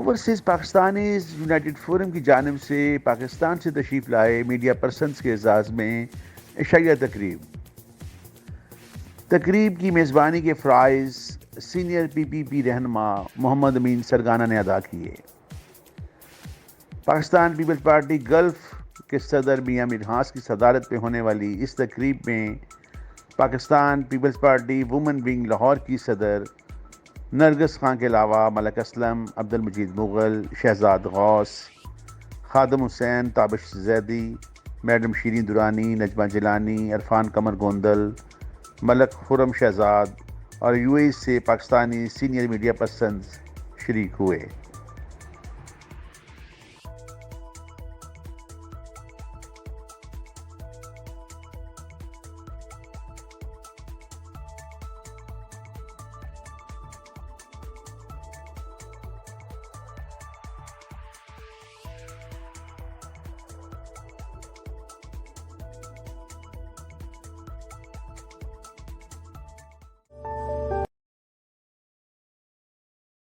Overseas Pakistanis United forum की जानिब से पाकिस्तान से तशरीफ़ लाए मीडिया पर्सनस के एजाज़ में इशाइया तकरीब की मेज़बानी के फ़राइज़ सीनियर PPP रहनुमा मोहम्मद अमीन सरगाना ने अदा किए। पाकिस्तान पीपल्स पार्टी गल्फ़ के सदर मियां मीर हास की सदारत में होने वाली इस तकरीब में पाकिस्तान पीपल्स पार्टी वुमेन विंग लाहौर की सदर नरगिस खान के अलावा मलक असलम, अब्दुल मजीद मुग़ल, शहजाद गौस, खादम हुसैन, ताबिश जैदी, मैडम शीरीन दुरानी, नजमा जिलानी, इरफान कमर गोंदल, मलक खुरम शहजाद और UAE से पाकिस्तानी सीनियर मीडिया पर्सन्स शरीक हुए।